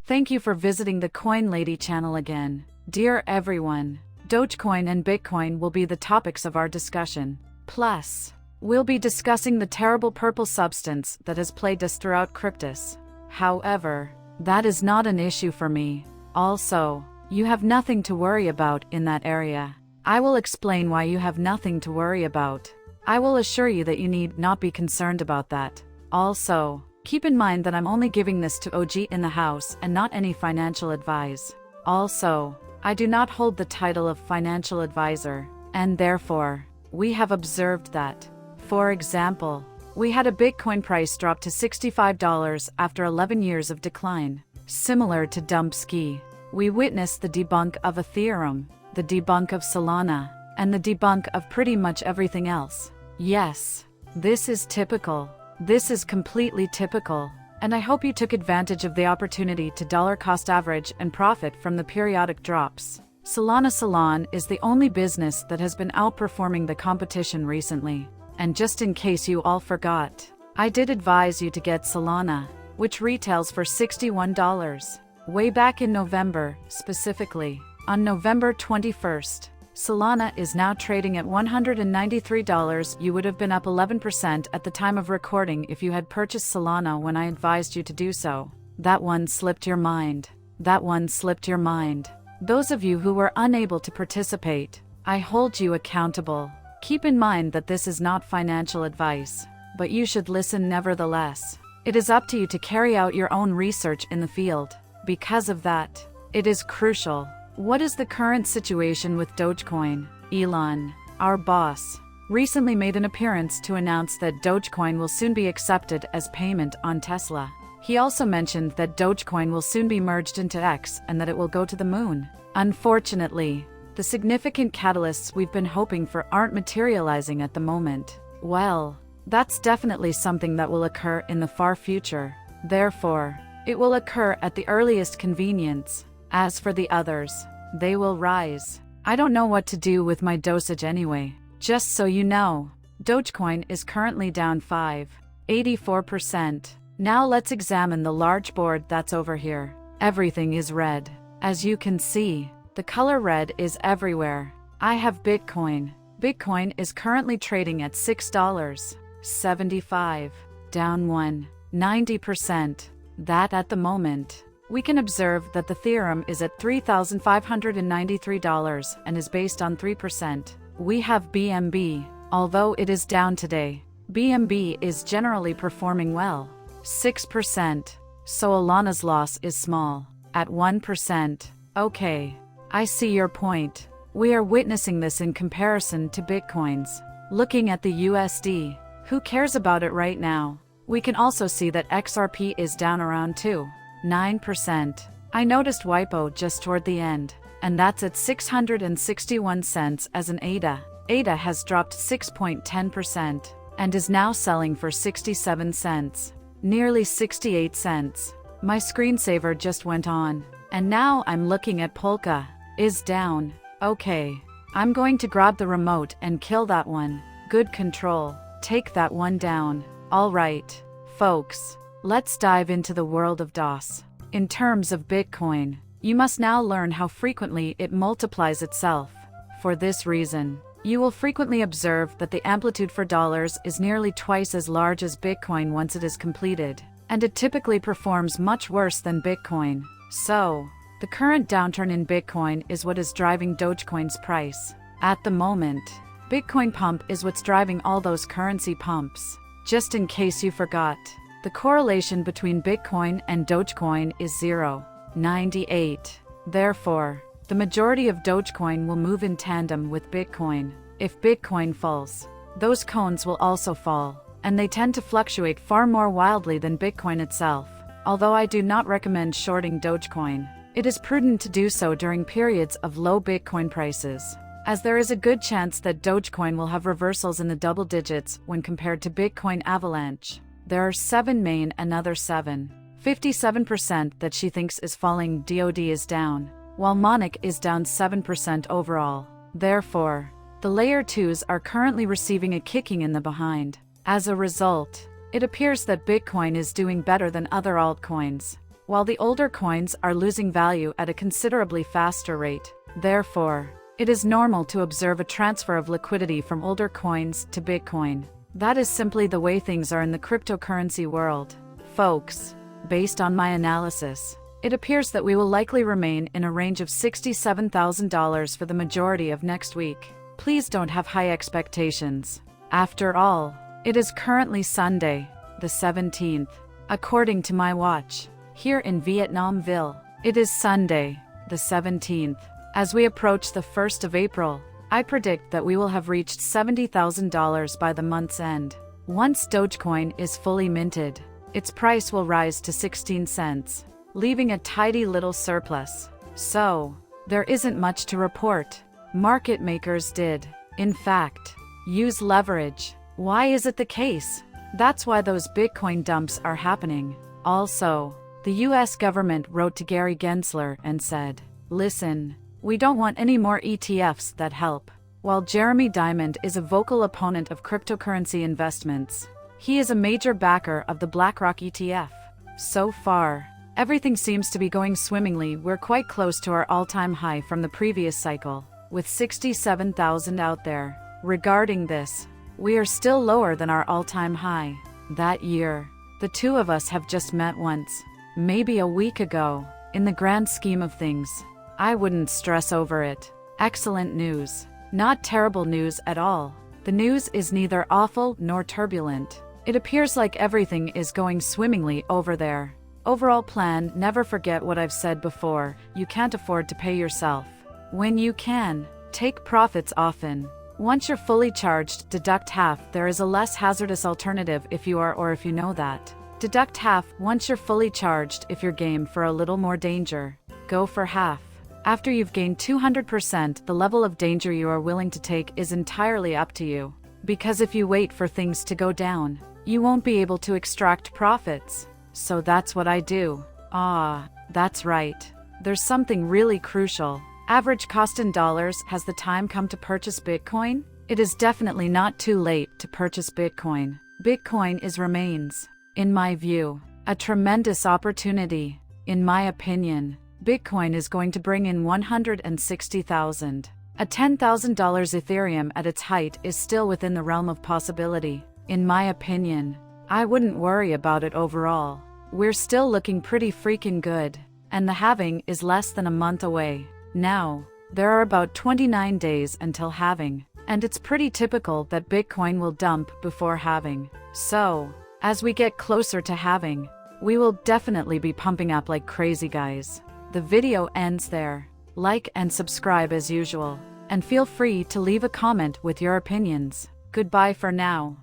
Thank you for visiting the Coin Lady channel again. Dear everyone, Dogecoin and Bitcoin will be the topics of our discussion. Plus, we'll be discussing the terrible purple substance that has plagued us throughout cryptos. However, that is not an issue for me. Also, you have nothing to worry about in that area. I will explain why you have nothing to worry about. I will assure you that you need not be concerned about that. Also, keep in mind that I'm only giving this to OG in the house and not any financial advice. Also, I do not hold the title of financial advisor, and therefore, we have observed that. For example, we had a Bitcoin price drop to $65 after 11 years of decline. Similar to Dumpski, we witnessed the debunk of Ethereum, the debunk of Solana, and the debunk of pretty much everything else. Yes, this is typical. This is completely typical, and I hope you took advantage of the opportunity to dollar cost average and profit from the periodic drops. Solana Salon is the only business that has been outperforming the competition recently. And just in case you all forgot, I did advise you to get Solana, which retails for $61. Way back in November, specifically, on November 21st. Solana is now trading at $193. You would have been up 11% at the time of recording if you had purchased Solana when I advised you to do so. That one slipped your mind. That one slipped your mind. Those of you who were unable to participate, I hold you accountable. Keep in mind that this is not financial advice, but you should listen nevertheless. It is up to you to carry out your own research in the field. Because of that, it is crucial. What is the current situation with Dogecoin? Elon, our boss, recently made an appearance to announce that Dogecoin will soon be accepted as payment on Tesla. He also mentioned that Dogecoin will soon be merged into X and that it will go to the moon. Unfortunately, the significant catalysts we've been hoping for aren't materializing at the moment. Well, that's definitely something that will occur in the far future. Therefore, it will occur at the earliest convenience. As for the others, they will rise. I don't know what to do with my dosage anyway. Just so you know, Dogecoin is currently down 5.84%. Now let's examine the large board that's over here. Everything is red. As you can see, the color red is everywhere. I have Bitcoin. Bitcoin is currently trading at $6.75, down 1.90%. That at the moment. We can observe that the Ethereum is at $3,593 and is based on 3%. We have BNB, although it is down today. BNB is generally performing well, 6%, so Alana's loss is small, at 1%. Okay, I see your point. We are witnessing this in comparison to Bitcoins. Looking at the USD, who cares about it right now? We can also see that XRP is down around 2.9%. I noticed WIPO just toward the end, and that's at 661 cents as an ADA. ADA has dropped 6.10% and is now selling for 67 cents, nearly 68 cents. My screensaver just went on, and now I'm looking at Polka, is down. Okay, I'm going to grab the remote and kill that one. Good control, take that one down. All right, folks, let's dive into the world of DOS. In terms of Bitcoin, you must now learn how frequently it multiplies itself. For this reason, you will frequently observe that the amplitude for dollars is nearly twice as large as Bitcoin once it is completed, and it typically performs much worse than Bitcoin. So, the current downturn in Bitcoin is what is driving Dogecoin's price. At the moment, Bitcoin pump is what's driving all those currency pumps. Just in case you forgot, the correlation between Bitcoin and Dogecoin is 0.98. Therefore, the majority of Dogecoin will move in tandem with Bitcoin. If Bitcoin falls, those cones will also fall, and they tend to fluctuate far more wildly than Bitcoin itself. Although I do not recommend shorting Dogecoin, it is prudent to do so during periods of low Bitcoin prices, as there is a good chance that Dogecoin will have reversals in the double digits when compared to Bitcoin avalanche. There are 7 main, another 7.57% that she thinks is falling. DOD is down, while Monic is down 7% overall. Therefore, the layer 2s are currently receiving a kicking in the behind. As a result, it appears that Bitcoin is doing better than other altcoins. while the older coins are losing value at a considerably faster rate. Therefore, it is normal to observe a transfer of liquidity from older coins to Bitcoin. That is simply the way things are in the cryptocurrency world. Folks, based on my analysis, it appears that we will likely remain in a range of $67,000 for the majority of next week. Please don't have high expectations. After all, it is currently Sunday, the 17th, according to my watch. Here in Vietnamville, it is Sunday, the 17th. As we approach the 1st of April, I predict that we will have reached $70,000 by the month's end. Once Dogecoin is fully minted, its price will rise to 16 cents, leaving a tidy little surplus. So, there isn't much to report. Market makers did, in fact, use leverage. Why is it the case? That's why those Bitcoin dumps are happening. Also, the US government wrote to Gary Gensler and said, "Listen, we don't want any more ETFs that help." While Jeremy Diamond is a vocal opponent of cryptocurrency investments, he is a major backer of the BlackRock ETF. So far, everything seems to be going swimmingly. We're quite close to our all-time high from the previous cycle, with 67,000 out there. Regarding this, we are still lower than our all-time high. That year, the two of us have just met once, maybe a week ago. In the grand scheme of things, I wouldn't stress over it. Excellent news. Not terrible news at all. The news is neither awful nor turbulent. It appears like everything is going swimmingly over there. Overall plan: never forget what I've said before. You can't afford to pay yourself. When you can, take profits often. Once you're fully charged, deduct half. There is a less hazardous alternative if you are, or if you know that. Deduct half once you're fully charged. If you're game for a little more danger, go for half. After you've gained 200%, the level of danger you are willing to take is entirely up to you. Because if you wait for things to go down, you won't be able to extract profits. So that's what I do. That's right. There's something really crucial. Average cost in dollars. Has the time come to purchase Bitcoin? It is definitely not too late to purchase Bitcoin. Bitcoin remains, in my view, a tremendous opportunity. In my opinion, Bitcoin is going to bring in $160,000. A $10,000 Ethereum at its height is still within the realm of possibility. In my opinion, I wouldn't worry about it overall. We're still looking pretty freaking good, and the halving is less than a month away. Now, there are about 29 days until halving, and it's pretty typical that Bitcoin will dump before halving. So, as we get closer to halving, we will definitely be pumping up like crazy, guys. The video ends there. Like and subscribe as usual, and feel free to leave a comment with your opinions. Goodbye for now.